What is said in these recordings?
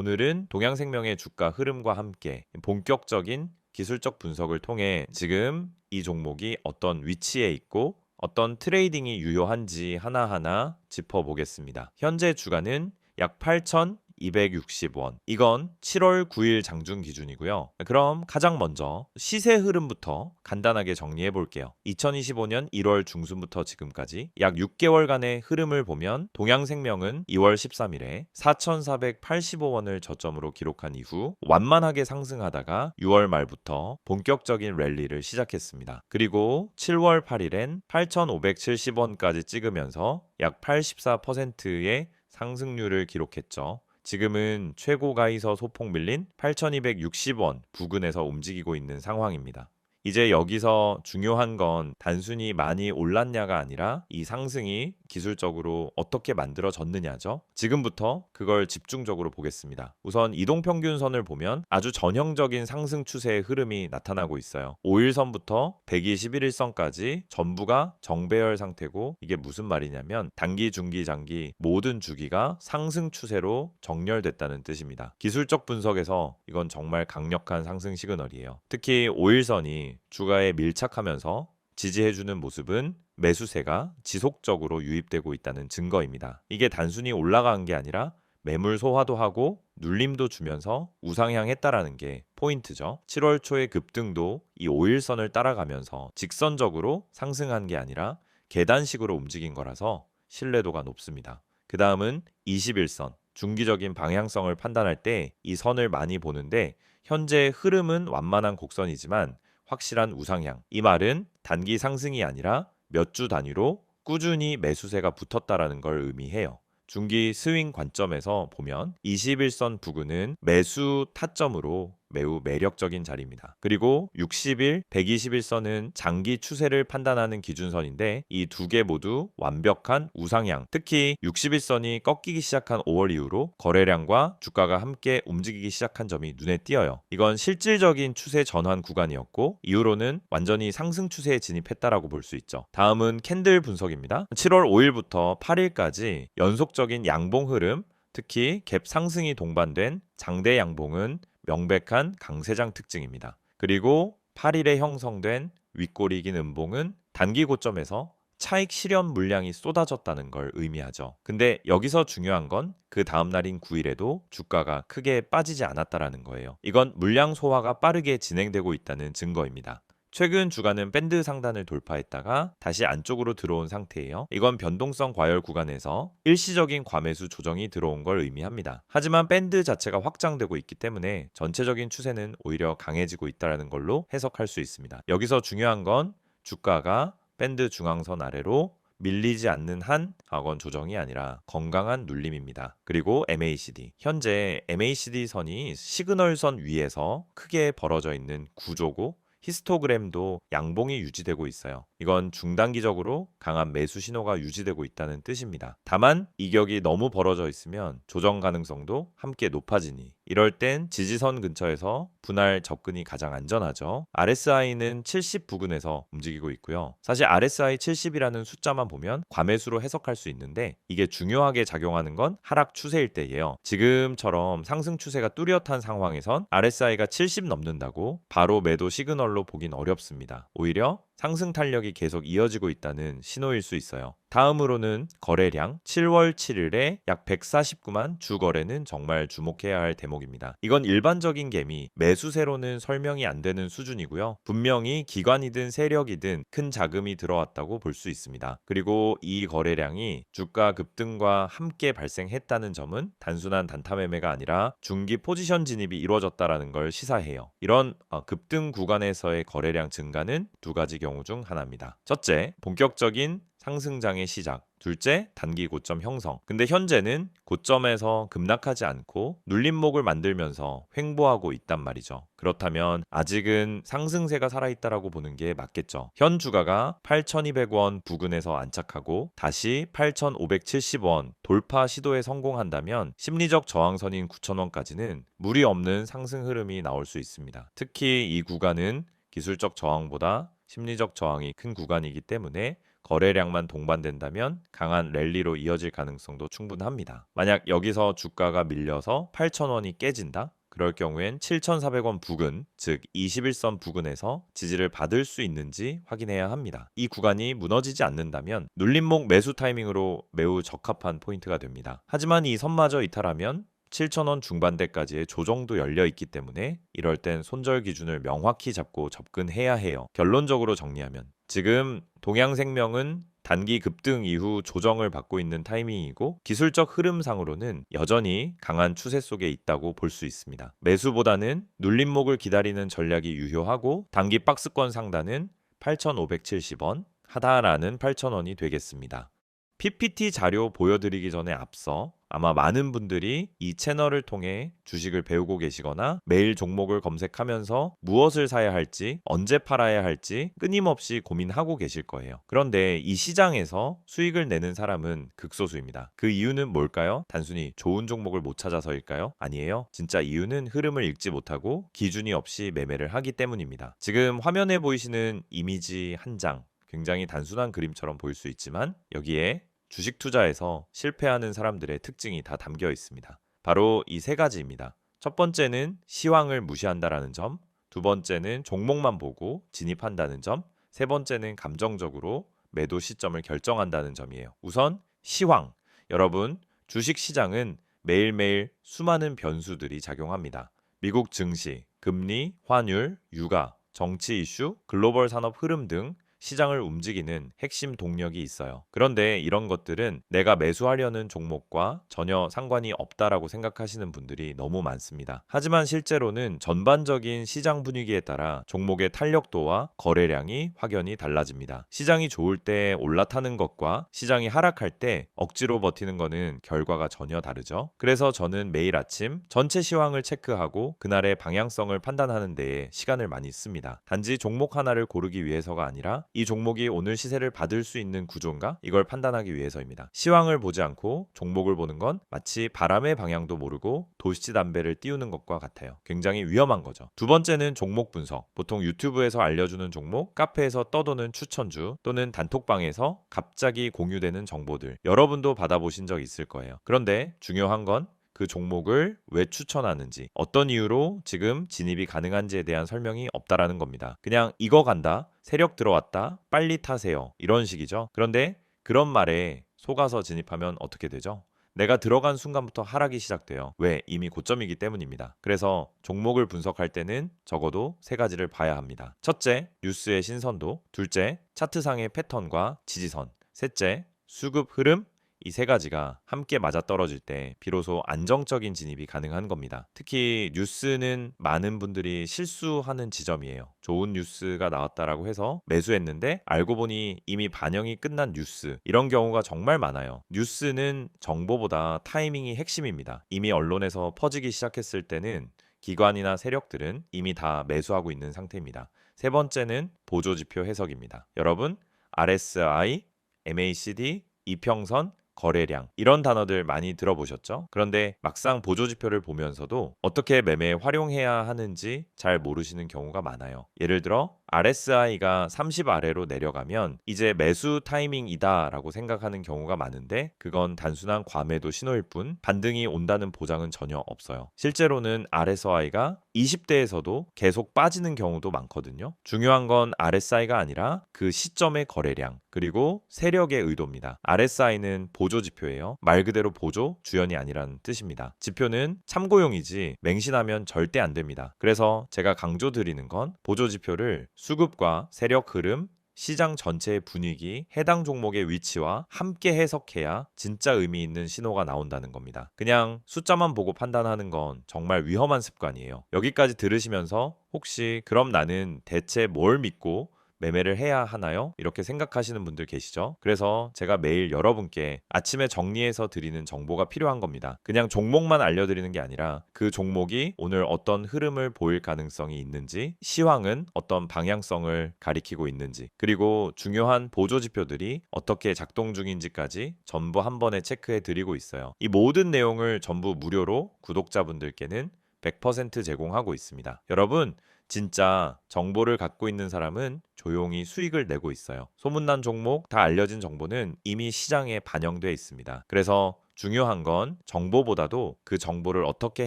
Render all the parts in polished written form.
오늘은 동양생명의 주가 흐름과 함께 본격적인 기술적 분석을 통해 지금 이 종목이 어떤 위치에 있고 어떤 트레이딩이 유효한지 하나하나 짚어보겠습니다. 현재 주가는 약 8,260원. 이건 7월 9일 장중 기준이고요. 그럼 가장 먼저 시세 흐름부터 간단하게 정리해 볼게요. 2025년 1월 중순부터 지금까지 약 6개월간의 흐름을 보면 동양생명은 2월 13일에 4,485원을 저점으로 기록한 이후 완만하게 상승하다가 6월 말부터 본격적인 랠리를 시작했습니다. 그리고 7월 8일엔 8,570원까지 찍으면서 약 84%의 상승률을 기록했죠. 지금은 최고가에서 소폭 밀린 8,260원 부근에서 움직이고 있는 상황입니다. 이제 여기서 중요한 건 단순히 많이 올랐냐가 아니라 이 상승이 기술적으로 어떻게 만들어졌느냐죠. 지금부터 그걸 집중적으로 보겠습니다. 우선 이동평균선을 보면 아주 전형적인 상승 추세의 흐름이 나타나고 있어요. 5일선부터 121일선까지 전부가 정배열 상태고, 이게 무슨 말이냐면 단기, 중기, 장기 모든 주기가 상승 추세로 정렬됐다는 뜻입니다. 기술적 분석에서 이건 정말 강력한 상승 시그널이에요. 특히 5일선이 주가에 밀착하면서 지지해주는 모습은 매수세가 지속적으로 유입되고 있다는 증거입니다. 이게 단순히 올라간 게 아니라 매물 소화도 하고 눌림도 주면서 우상향했다라는 게 포인트죠. 7월 초의 급등도 이 5일선을 따라가면서 직선적으로 상승한 게 아니라 계단식으로 움직인 거라서 신뢰도가 높습니다. 그 다음은 21선. 중기적인 방향성을 판단할 때 이 선을 많이 보는데, 현재 흐름은 완만한 곡선이지만 확실한 우상향. 이 말은 단기 상승이 아니라 몇 주 단위로 꾸준히 매수세가 붙었다라는 걸 의미해요. 중기 스윙 관점에서 보면 21선 부근은 매수 타점으로 매우 매력적인 자리입니다. 그리고 60일, 121선은 장기 추세를 판단하는 기준선인데 이 두 개 모두 완벽한 우상향. 특히 61선이 꺾이기 시작한 5월 이후로 거래량과 주가가 함께 움직이기 시작한 점이 눈에 띄어요. 이건 실질적인 추세 전환 구간이었고 이후로는 완전히 상승 추세에 진입했다라고 볼 수 있죠. 다음은 캔들 분석입니다. 7월 5일부터 8일까지 연속적인 양봉 흐름, 특히 갭 상승이 동반된 장대 양봉은 명백한 강세장 특징입니다. 그리고 8일에 형성된 윗꼬리 긴 음봉은 단기 고점에서 차익 실현 물량이 쏟아졌다는 걸 의미하죠. 근데 여기서 중요한 건 그 다음 날인 9일에도 주가가 크게 빠지지 않았다라는 거예요. 이건 물량 소화가 빠르게 진행되고 있다는 증거입니다. 최근 주가는 밴드 상단을 돌파했다가 다시 안쪽으로 들어온 상태예요. 이건 변동성 과열 구간에서 일시적인 과매수 조정이 들어온 걸 의미합니다. 하지만 밴드 자체가 확장되고 있기 때문에 전체적인 추세는 오히려 강해지고 있다는 걸로 해석할 수 있습니다. 여기서 중요한 건 주가가 밴드 중앙선 아래로 밀리지 않는 한 하원 조정이 아니라 건강한 눌림입니다. 그리고 MACD. 현재 MACD 선이 시그널선 위에서 크게 벌어져 있는 구조고 히스토그램도 양봉이 유지되고 있어요. 이건 중단기적으로 강한 매수 신호가 유지되고 있다는 뜻입니다. 다만 이격이 너무 벌어져 있으면 조정 가능성도 함께 높아지니 이럴 땐 지지선 근처에서 분할 접근이 가장 안전하죠. RSI는 70 부근에서 움직이고 있고요. 사실 RSI 70이라는 숫자만 보면 과매수로 해석할 수 있는데 이게 중요하게 작용하는 건 하락 추세일 때예요. 지금처럼 상승 추세가 뚜렷한 상황에선 RSI가 70 넘는다고 바로 매도 시그널로 보긴 어렵습니다. 오히려 상승 탄력이 계속 이어지고 있다는 신호일 수 있어요. 다음으로는 거래량. 7월 7일에 약 149만 주 거래는 정말 주목해야 할 대목입니다. 이건 일반적인 개미, 매수세로는 설명이 안 되는 수준이고요. 분명히 기관이든 세력이든 큰 자금이 들어왔다고 볼 수 있습니다. 그리고 이 거래량이 주가 급등과 함께 발생했다는 점은 단순한 단타 매매가 아니라 중기 포지션 진입이 이루어졌다는 걸 시사해요. 이런 급등 구간에서의 거래량 증가는 두 가지 경우 중 하나입니다. 첫째, 본격적인 상승장의 시작. 둘째, 단기 고점 형성. 근데 현재는 고점에서 급락하지 않고 눌림목을 만들면서 횡보하고 있단 말이죠. 그렇다면 아직은 상승세가 살아있다라고 보는 게 맞겠죠. 현 주가가 8,200원 부근에서 안착하고 다시 8,570원 돌파 시도에 성공한다면 심리적 저항선인 9,000원까지는 무리 없는 상승 흐름이 나올 수 있습니다. 특히 이 구간은 기술적 저항보다 심리적 저항이 큰 구간이기 때문에 거래량만 동반된다면 강한 랠리로 이어질 가능성도 충분합니다. 만약 여기서 주가가 밀려서 8,000원이 깨진다? 그럴 경우엔 7,400원 부근, 즉 21선 부근에서 지지를 받을 수 있는지 확인해야 합니다. 이 구간이 무너지지 않는다면 눌림목 매수 타이밍으로 매우 적합한 포인트가 됩니다. 하지만 이 선마저 이탈하면 7,000원 중반대까지의 조정도 열려 있기 때문에 이럴 땐 손절 기준을 명확히 잡고 접근해야 해요. 결론적으로 정리하면 지금 동양생명은 단기 급등 이후 조정을 받고 있는 타이밍이고 기술적 흐름상으로는 여전히 강한 추세 속에 있다고 볼 수 있습니다. 매수보다는 눌림목을 기다리는 전략이 유효하고 단기 박스권 상단은 8,570원, 하단하는 8,000원이 되겠습니다. PPT 자료 보여드리기 전에 앞서 아마 많은 분들이 이 채널을 통해 주식을 배우고 계시거나 매일 종목을 검색하면서 무엇을 사야 할지, 언제 팔아야 할지 끊임없이 고민하고 계실 거예요. 그런데 이 시장에서 수익을 내는 사람은 극소수입니다. 그 이유는 뭘까요? 단순히 좋은 종목을 못 찾아서일까요? 아니에요. 진짜 이유는 흐름을 읽지 못하고 기준이 없이 매매를 하기 때문입니다. 지금 화면에 보이시는 이미지 한 장, 굉장히 단순한 그림처럼 보일 수 있지만 여기에 주식 투자에서 실패하는 사람들의 특징이 다 담겨 있습니다. 바로 이 세 가지입니다. 첫 번째는 시황을 무시한다라는 점, 두 번째는 종목만 보고 진입한다는 점, 세 번째는 감정적으로 매도 시점을 결정한다는 점이에요. 우선 시황. 여러분, 주식 시장은 매일매일 수많은 변수들이 작용합니다. 미국 증시, 금리, 환율, 유가, 정치 이슈, 글로벌 산업 흐름 등 시장을 움직이는 핵심 동력이 있어요. 그런데 이런 것들은 내가 매수하려는 종목과 전혀 상관이 없다라고 생각하시는 분들이 너무 많습니다. 하지만 실제로는 전반적인 시장 분위기에 따라 종목의 탄력도와 거래량이 확연히 달라집니다. 시장이 좋을 때 올라타는 것과 시장이 하락할 때 억지로 버티는 것은 결과가 전혀 다르죠. 그래서 저는 매일 아침 전체 시황을 체크하고 그날의 방향성을 판단하는 데에 시간을 많이 씁니다. 단지 종목 하나를 고르기 위해서가 아니라 이 종목이 오늘 시세를 받을 수 있는 구조인가? 이걸 판단하기 위해서입니다. 시황을 보지 않고 종목을 보는 건 마치 바람의 방향도 모르고 도시담배를 띄우는 것과 같아요. 굉장히 위험한 거죠. 두 번째는 종목 분석. 보통 유튜브에서 알려주는 종목, 카페에서 떠도는 추천주 또는 단톡방에서 갑자기 공유되는 정보들. 여러분도 받아보신 적 있을 거예요. 그런데 중요한 건 그 종목을 왜 추천하는지, 어떤 이유로 지금 진입이 가능한지에 대한 설명이 없다라는 겁니다. 그냥 이거 간다, 세력 들어왔다, 빨리 타세요. 이런 식이죠. 그런데 그런 말에 속아서 진입하면 어떻게 되죠? 내가 들어간 순간부터 하락이 시작돼요. 왜? 이미 고점이기 때문입니다. 그래서 종목을 분석할 때는 적어도 세 가지를 봐야 합니다. 첫째, 뉴스의 신선도. 둘째, 차트상의 패턴과 지지선. 셋째, 수급 흐름. 이 세 가지가 함께 맞아떨어질 때 비로소 안정적인 진입이 가능한 겁니다. 특히 뉴스는 많은 분들이 실수하는 지점이에요. 좋은 뉴스가 나왔다라고 해서 매수했는데 알고 보니 이미 반영이 끝난 뉴스. 이런 경우가 정말 많아요. 뉴스는 정보보다 타이밍이 핵심입니다. 이미 언론에서 퍼지기 시작했을 때는 기관이나 세력들은 이미 다 매수하고 있는 상태입니다. 세 번째는 보조지표 해석입니다. 여러분, RSI, MACD, 이평선, 거래량 이런 단어들 많이 들어보셨죠? 그런데 막상 보조지표를 보면서도 어떻게 매매에 활용해야 하는지 잘 모르시는 경우가 많아요. 예를 들어 RSI가 30 아래로 내려가면 이제 매수 타이밍이다 라고 생각하는 경우가 많은데 그건 단순한 과매도 신호일 뿐 반등이 온다는 보장은 전혀 없어요. 실제로는 RSI가 20대에서도 계속 빠지는 경우도 많거든요. 중요한 건 RSI가 아니라 그 시점의 거래량 그리고 세력의 의도입니다. RSI는 보조지표예요. 말 그대로 보조, 주연이 아니라는 뜻입니다. 지표는 참고용이지 맹신하면 절대 안 됩니다. 그래서 제가 강조드리는 건 보조지표를 수급과 세력 흐름, 시장 전체의 분위기, 해당 종목의 위치와 함께 해석해야 진짜 의미 있는 신호가 나온다는 겁니다. 그냥 숫자만 보고 판단하는 건 정말 위험한 습관이에요. 여기까지 들으시면서 혹시 그럼 나는 대체 뭘 믿고 매매를 해야 하나요? 이렇게 생각하시는 분들 계시죠? 그래서 제가 매일 여러분께 아침에 정리해서 드리는 정보가 필요한 겁니다. 그냥 종목만 알려드리는 게 아니라 그 종목이 오늘 어떤 흐름을 보일 가능성이 있는지, 시황은 어떤 방향성을 가리키고 있는지, 그리고 중요한 보조지표들이 어떻게 작동 중인지까지 전부 한 번에 체크해 드리고 있어요. 이 모든 내용을 전부 무료로 구독자분들께는 100% 제공하고 있습니다. 여러분, 진짜 정보를 갖고 있는 사람은 조용히 수익을 내고 있어요. 소문난 종목, 다 알려진 정보는 이미 시장에 반영돼 있습니다. 그래서 중요한 건 정보보다도 그 정보를 어떻게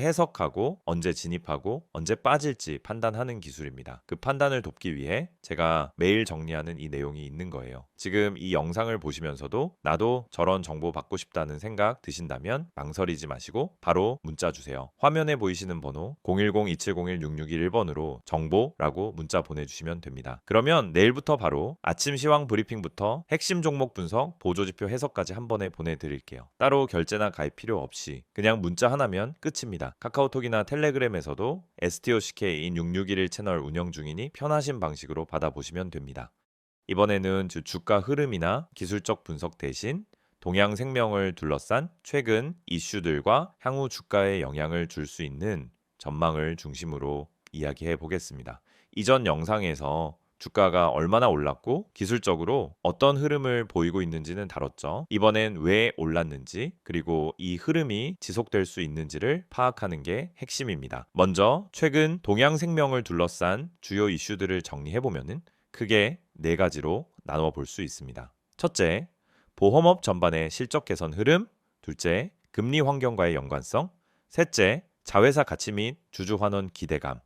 해석하고 언제 진입하고 언제 빠질지 판단하는 기술입니다. 그 판단을 돕기 위해 제가 매일 정리하는 이 내용이 있는 거예요. 지금 이 영상을 보시면서도 나도 저런 정보 받고 싶다는 생각 드신다면 망설이지 마시고 바로 문자 주세요. 화면에 보이시는 번호 010-2701-6611번으로 정보라고 문자 보내주시면 됩니다. 그러면 내일부터 바로 아침 시황 브리핑부터 핵심 종목 분석, 보조지표 해석까지 한 번에 보내드릴게요. 따로 결제나 가입 필요 없이 그냥 문자 하나면 끝입니다. 카카오톡이나 텔레그램에서도 STOCK인 6611 채널 운영 중이니 편하신 방식으로 받아보시면 됩니다. 이번에는 주가 흐름이나 기술적 분석 대신 동양생명을 둘러싼 최근 이슈들과 향후 주가에 영향을 줄 수 있는 전망을 중심으로 이야기해 보겠습니다. 이전 영상에서 주가가 얼마나 올랐고 기술적으로 어떤 흐름을 보이고 있는지는 다뤘죠. 이번엔 왜 올랐는지 그리고 이 흐름이 지속될 수 있는지를 파악하는 게 핵심입니다. 먼저 최근 동양생명을 둘러싼 주요 이슈들을 정리해보면 크게 네 가지로 나누어 볼 수 있습니다. 첫째, 보험업 전반의 실적 개선 흐름. 둘째, 금리 환경과의 연관성. 셋째, 자회사 가치 및 주주 환원 기대감.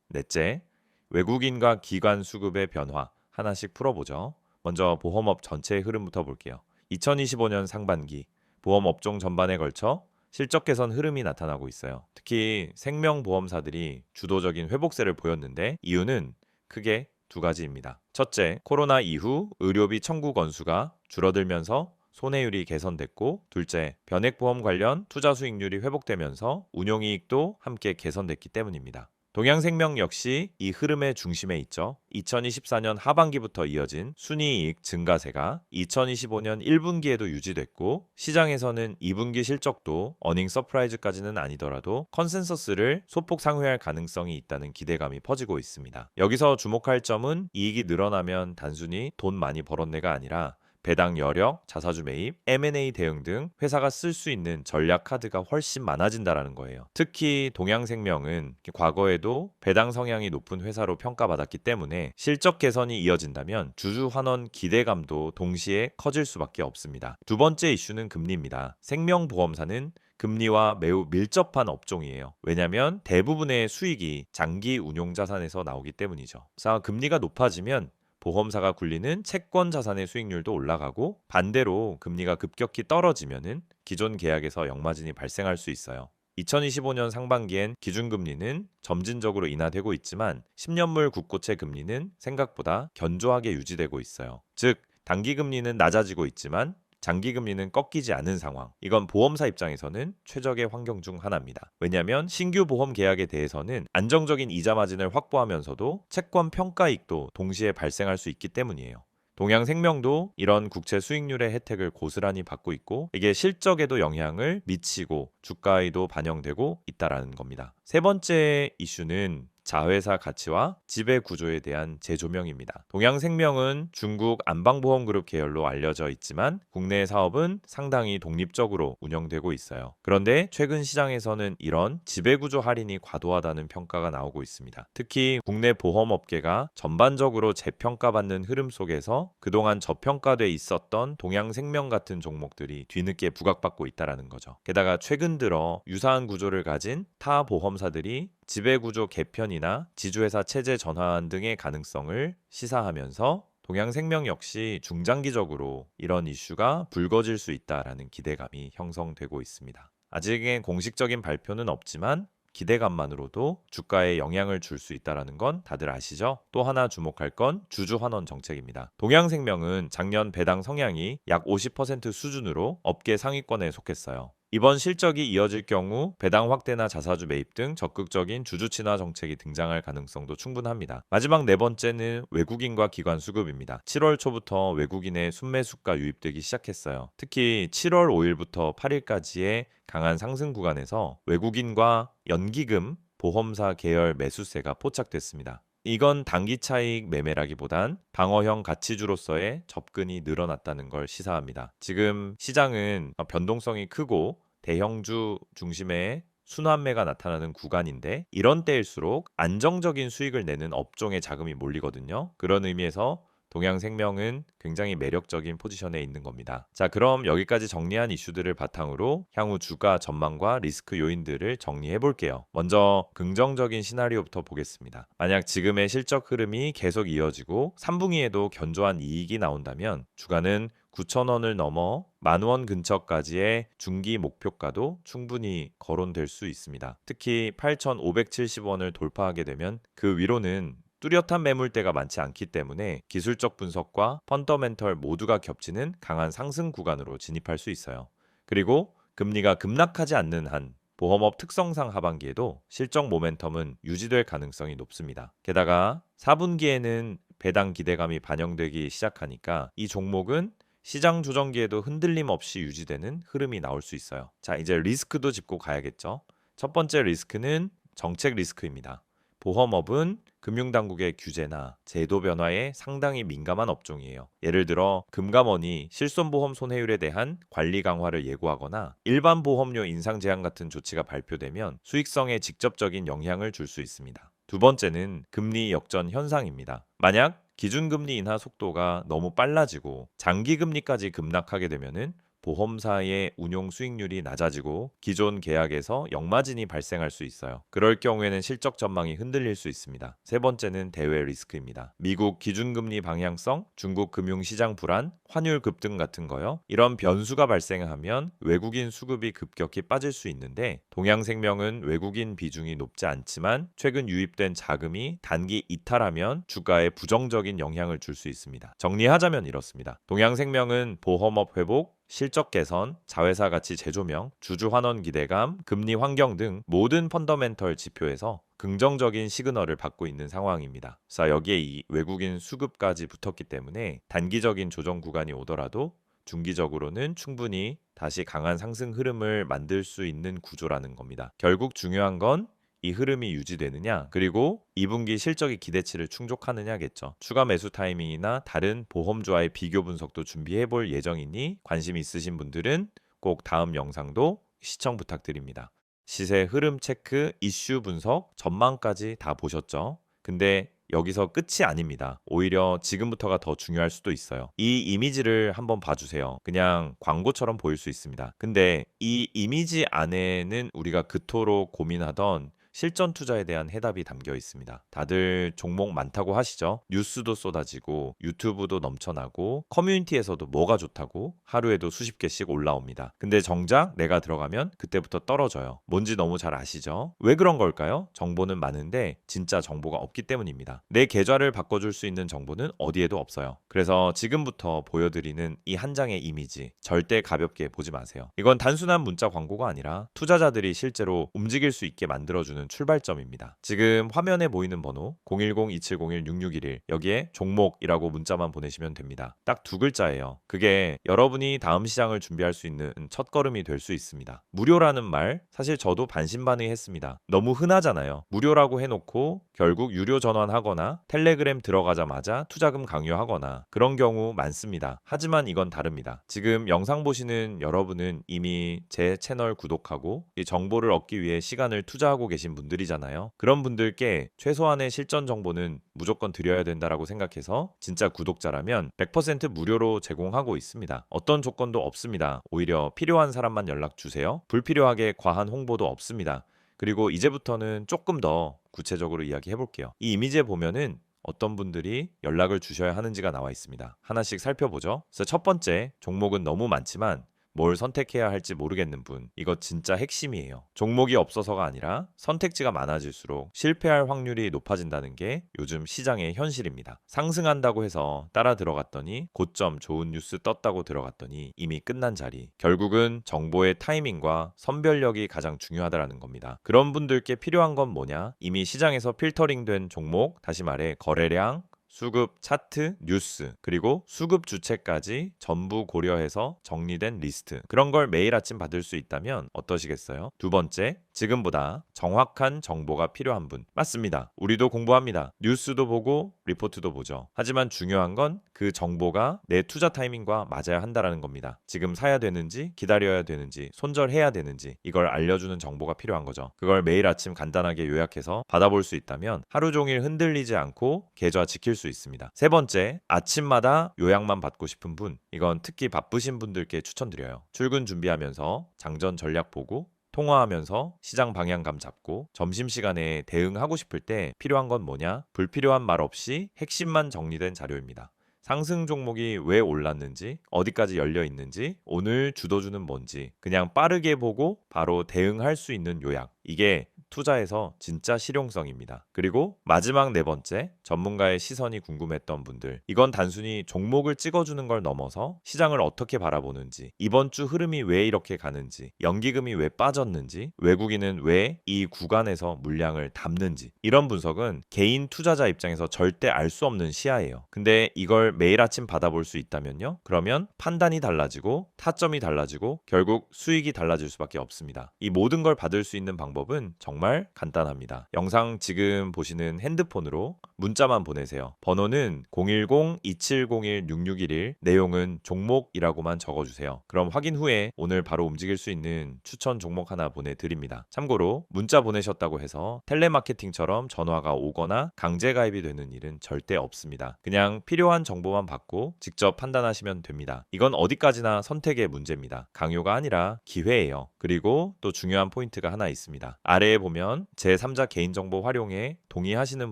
넷째, 외국인과 기관 수급의 변화. 하나씩 풀어보죠. 먼저 보험업 전체의 흐름부터 볼게요. 2025년 상반기 보험 업종 전반에 걸쳐 실적 개선 흐름이 나타나고 있어요. 특히 생명보험사들이 주도적인 회복세를 보였는데 이유는 크게 두 가지입니다. 첫째, 코로나 이후 의료비 청구 건수가 줄어들면서 손해율이 개선됐고, 둘째, 변액보험 관련 투자 수익률이 회복되면서 운용이익도 함께 개선됐기 때문입니다. 동양생명 역시 이 흐름의 중심에 있죠. 2024년 하반기부터 이어진 순이익 증가세가 2025년 1분기에도 유지됐고 시장에서는 2분기 실적도 어닝 서프라이즈까지는 아니더라도 컨센서스를 소폭 상회할 가능성이 있다는 기대감이 퍼지고 있습니다. 여기서 주목할 점은 이익이 늘어나면 단순히 돈 많이 벌었네가 아니라 배당 여력, 자사주 매입, M&A 대응 등 회사가 쓸 수 있는 전략 카드가 훨씬 많아진다는 거예요. 특히 동양생명은 과거에도 배당 성향이 높은 회사로 평가받았기 때문에 실적 개선이 이어진다면 주주 환원 기대감도 동시에 커질 수밖에 없습니다. 두 번째 이슈는 금리입니다. 생명보험사는 금리와 매우 밀접한 업종이에요. 왜냐하면 대부분의 수익이 장기 운용 자산에서 나오기 때문이죠. 그래서 금리가 높아지면 보험사가 굴리는 채권 자산의 수익률도 올라가고 반대로 금리가 급격히 떨어지면은 기존 계약에서 역마진이 발생할 수 있어요. 2025년 상반기엔 기준금리는 점진적으로 인하되고 있지만 10년물 국고채 금리는 생각보다 견조하게 유지되고 있어요. 즉 단기금리는 낮아지고 있지만 장기금리는 꺾이지 않은 상황. 이건 보험사 입장에서는 최적의 환경 중 하나입니다. 왜냐하면 신규 보험 계약에 대해서는 안정적인 이자 마진을 확보하면서도 채권 평가이익도 동시에 발생할 수 있기 때문이에요. 동양생명도 이런 국채 수익률의 혜택을 고스란히 받고 있고 이게 실적에도 영향을 미치고 주가에도 반영되고 있다라는 겁니다. 세 번째 이슈는 자회사 가치와 지배 구조에 대한 재조명입니다. 동양생명은 중국 안방보험그룹 계열로 알려져 있지만 국내 사업은 상당히 독립적으로 운영되고 있어요. 그런데 최근 시장에서는 이런 지배구조 할인이 과도하다는 평가가 나오고 있습니다. 특히 국내 보험업계가 전반적으로 재평가받는 흐름 속에서 그동안 저평가돼 있었던 동양생명 같은 종목들이 뒤늦게 부각받고 있다는 거죠. 게다가 최근 들어 유사한 구조를 가진 타 보험사들이 지배구조 개편이나 지주회사 체제 전환 등의 가능성을 시사하면서 동양생명 역시 중장기적으로 이런 이슈가 불거질 수 있다라는 기대감이 형성되고 있습니다. 아직은 공식적인 발표는 없지만 기대감만으로도 주가에 영향을 줄 수 있다는 건 다들 아시죠? 또 하나 주목할 건 주주 환원 정책입니다. 동양생명은 작년 배당 성향이 약 50% 수준으로 업계 상위권에 속했어요. 이번 실적이 이어질 경우 배당 확대나 자사주 매입 등 적극적인 주주 친화 정책이 등장할 가능성도 충분합니다. 마지막 네 번째는 외국인과 기관 수급입니다. 7월 초부터 외국인의 순매수가 유입되기 시작했어요. 특히 7월 5일부터 8일까지의 강한 상승 구간에서 외국인과 연기금, 보험사 계열 매수세가 포착됐습니다. 이건 단기 차익 매매라기보단 방어형 가치주로서의 접근이 늘어났다는 걸 시사합니다. 지금 시장은 변동성이 크고 대형주 중심의 순환매가 나타나는 구간인데 이런 때일수록 안정적인 수익을 내는 업종에 자금이 몰리거든요. 그런 의미에서 동양생명은 굉장히 매력적인 포지션에 있는 겁니다. 자, 그럼 여기까지 정리한 이슈들을 바탕으로 향후 주가 전망과 리스크 요인들을 정리해 볼게요. 먼저 긍정적인 시나리오부터 보겠습니다. 만약 지금의 실적 흐름이 계속 이어지고 3분기에도 견조한 이익이 나온다면 주가는 9,000원을 넘어 10,000원 근처까지의 중기 목표가도 충분히 거론될 수 있습니다. 특히 8,570원을 돌파하게 되면 그 위로는 뚜렷한 매물대가 많지 않기 때문에 기술적 분석과 펀더멘털 모두가 겹치는 강한 상승 구간으로 진입할 수 있어요. 그리고 금리가 급락하지 않는 한 보험업 특성상 하반기에도 실적 모멘텀은 유지될 가능성이 높습니다. 게다가 4분기에는 배당 기대감이 반영되기 시작하니까 이 종목은 시장 조정기에도 흔들림 없이 유지되는 흐름이 나올 수 있어요. 자, 이제 리스크도 짚고 가야겠죠. 첫 번째 리스크는 정책 리스크입니다. 보험업은 금융당국의 규제나 제도 변화에 상당히 민감한 업종이에요. 예를 들어 금감원이 실손보험 손해율에 대한 관리 강화를 예고하거나 일반 보험료 인상 제한 같은 조치가 발표되면 수익성에 직접적인 영향을 줄 수 있습니다. 두 번째는 금리 역전 현상입니다. 만약 기준금리 인하 속도가 너무 빨라지고 장기금리까지 급락하게 되면은 보험사의 운용 수익률이 낮아지고 기존 계약에서 역마진이 발생할 수 있어요. 그럴 경우에는 실적 전망이 흔들릴 수 있습니다. 세 번째는 대외 리스크입니다. 미국 기준금리 방향성, 중국 금융시장 불안, 환율 급등 같은 거요. 이런 변수가 발생하면 외국인 수급이 급격히 빠질 수 있는데 동양생명은 외국인 비중이 높지 않지만 최근 유입된 자금이 단기 이탈하면 주가에 부정적인 영향을 줄 수 있습니다. 정리하자면 이렇습니다. 동양생명은 보험업 회복, 실적 개선, 자회사 가치 재조명, 주주 환원 기대감, 금리 환경 등 모든 펀더멘털 지표에서 긍정적인 시그널을 받고 있는 상황입니다. 자, 여기에 이 외국인 수급까지 붙었기 때문에 단기적인 조정 구간이 오더라도 중기적으로는 충분히 다시 강한 상승 흐름을 만들 수 있는 구조라는 겁니다. 결국 중요한 건 이 흐름이 유지되느냐, 그리고 2분기 실적이 기대치를 충족하느냐겠죠. 추가 매수 타이밍이나 다른 보험주와의 비교 분석도 준비해 볼 예정이니 관심 있으신 분들은 꼭 다음 영상도 시청 부탁드립니다. 시세 흐름 체크, 이슈 분석, 전망까지 다 보셨죠? 근데 여기서 끝이 아닙니다. 오히려 지금부터가 더 중요할 수도 있어요. 이 이미지를 한번 봐주세요. 그냥 광고처럼 보일 수 있습니다. 근데 이 이미지 안에는 우리가 그토록 고민하던 실전 투자에 대한 해답이 담겨 있습니다. 다들 종목 많다고 하시죠? 뉴스도 쏟아지고 유튜브도 넘쳐나고 커뮤니티에서도 뭐가 좋다고 하루에도 수십 개씩 올라옵니다. 근데 정작 내가 들어가면 그때부터 떨어져요. 뭔지 너무 잘 아시죠? 왜 그런 걸까요? 정보는 많은데 진짜 정보가 없기 때문입니다. 내 계좌를 바꿔줄 수 있는 정보는 어디에도 없어요. 그래서 지금부터 보여드리는 이 한 장의 이미지 절대 가볍게 보지 마세요. 이건 단순한 문자 광고가 아니라 투자자들이 실제로 움직일 수 있게 만들어주는 출발점입니다. 지금 화면에 보이는 번호 010-2701-6611 여기에 종목이라고 문자만 보내시면 됩니다. 딱 두 글자예요. 그게 여러분이 다음 시장을 준비할 수 있는 첫걸음이 될 수 있습니다. 무료라는 말 사실 저도 반신반의했습니다. 너무 흔하잖아요. 무료라고 해놓고 결국 유료 전환하거나 텔레그램 들어가자마자 투자금 강요하거나 그런 경우 많습니다. 하지만 이건 다릅니다. 지금 영상 보시는 여러분은 이미 제 채널 구독하고 이 정보를 얻기 위해 시간을 투자하고 계신 분들이잖아요. 그런 분들께 최소한의 실전 정보는 무조건 드려야 된다라고 생각해서 진짜 구독자라면 100% 무료로 제공하고 있습니다. 어떤 조건도 없습니다. 오히려 필요한 사람만 연락 주세요. 불필요하게 과한 홍보도 없습니다. 그리고 이제부터는 조금 더 구체적으로 이야기해 볼게요. 이 이미지에 보면은 어떤 분들이 연락을 주셔야 하는지가 나와 있습니다. 하나씩 살펴보죠. 그래서 첫 번째, 종목은 너무 많지만 뭘 선택해야 할지 모르겠는 분, 이거 진짜 핵심이에요. 종목이 없어서가 아니라 선택지가 많아질수록 실패할 확률이 높아진다는 게 요즘 시장의 현실입니다. 상승한다고 해서 따라 들어갔더니 고점 좋은 뉴스 떴다고 들어갔더니 이미 끝난 자리. 결국은 정보의 타이밍과 선별력이 가장 중요하다는 겁니다. 그런 분들께 필요한 건 뭐냐? 이미 시장에서 필터링된 종목, 다시 말해 거래량, 수급 차트, 뉴스, 그리고 수급 주체까지 전부 고려해서 정리된 리스트. 그런 걸 매일 아침 받을 수 있다면 어떠시겠어요? 두 번째, 지금보다 정확한 정보가 필요한 분. 맞습니다. 우리도 공부합니다. 뉴스도 보고 리포트도 보죠. 하지만 중요한 건 그 정보가 내 투자 타이밍과 맞아야 한다라는 겁니다. 지금 사야 되는지, 기다려야 되는지, 손절해야 되는지 이걸 알려주는 정보가 필요한 거죠. 그걸 매일 아침 간단하게 요약해서 받아볼 수 있다면 하루 종일 흔들리지 않고 계좌 지킬 수 있습니다. 세 번째, 아침마다 요약만 받고 싶은 분. 이건 특히 바쁘신 분들께 추천드려요. 출근 준비하면서 장전 전략 보고 통화하면서 시장 방향감 잡고 점심시간에 대응하고 싶을 때 필요한 건 뭐냐? 불필요한 말 없이 핵심만 정리된 자료입니다. 상승 종목이 왜 올랐는지, 어디까지 열려 있는지, 오늘 주도주는 뭔지 그냥 빠르게 보고 바로 대응할 수 있는 요약. 이게 투자에서 진짜 실용성입니다. 그리고 마지막 네 번째, 전문가의 시선이 궁금했던 분들. 이건 단순히 종목을 찍어주는 걸 넘어서 시장을 어떻게 바라보는지, 이번 주 흐름이 왜 이렇게 가는지, 연기금이 왜 빠졌는지, 외국인은 왜 이 구간에서 물량을 담는지, 이런 분석은 개인 투자자 입장에서 절대 알 수 없는 시야예요. 근데 이걸 매일 아침 받아볼 수 있다면요? 그러면 판단이 달라지고 타점이 달라지고 결국 수익이 달라질 수밖에 없습니다. 이 모든 걸 받을 수 있는 방법은 정말 간단합니다. 영상 지금 보시는 핸드폰으로 문자만 보내세요. 번호는 010-2701-6611, 내용은 종목이라고만 적어주세요. 그럼 확인 후에 오늘 바로 움직일 수 있는 추천 종목 하나 보내드립니다. 참고로 문자 보내셨다고 해서 텔레마케팅처럼 전화가 오거나 강제 가입이 되는 일은 절대 없습니다. 그냥 필요한 정보만 받고 직접 판단하시면 됩니다. 이건 어디까지나 선택의 문제입니다. 강요가 아니라 기회예요. 그리고 또 중요한 포인트가 하나 있습니다. 아래에 보면 제3자 개인정보 활용에 동의하시는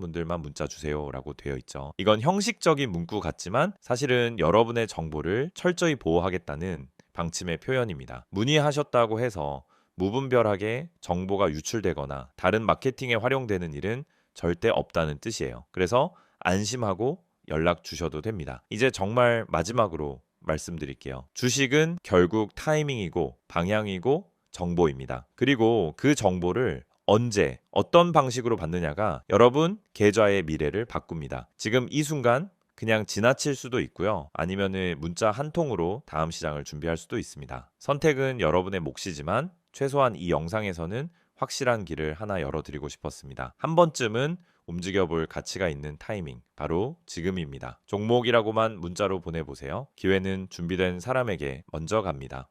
분들만 문자 주세요 라고 되어 있죠. 이건 형식적인 문구 같지만 사실은 여러분의 정보를 철저히 보호하겠다는 방침의 표현입니다. 문의하셨다고 해서 무분별하게 정보가 유출되거나 다른 마케팅에 활용되는 일은 절대 없다는 뜻이에요. 그래서 안심하고 연락 주셔도 됩니다. 이제 정말 마지막으로 말씀드릴게요. 주식은 결국 타이밍이고 방향이고 정보입니다. 그리고 그 정보를 언제 어떤 방식으로 받느냐가 여러분 계좌의 미래를 바꿉니다. 지금 이 순간 그냥 지나칠 수도 있고요. 아니면은 문자 한 통으로 다음 시장을 준비할 수도 있습니다. 선택은 여러분의 몫이지만 최소한 이 영상에서는 확실한 길을 하나 열어드리고 싶었습니다. 한 번쯤은 움직여볼 가치가 있는 타이밍, 바로 지금입니다. 종목이라고만 문자로 보내보세요. 기회는 준비된 사람에게 먼저 갑니다.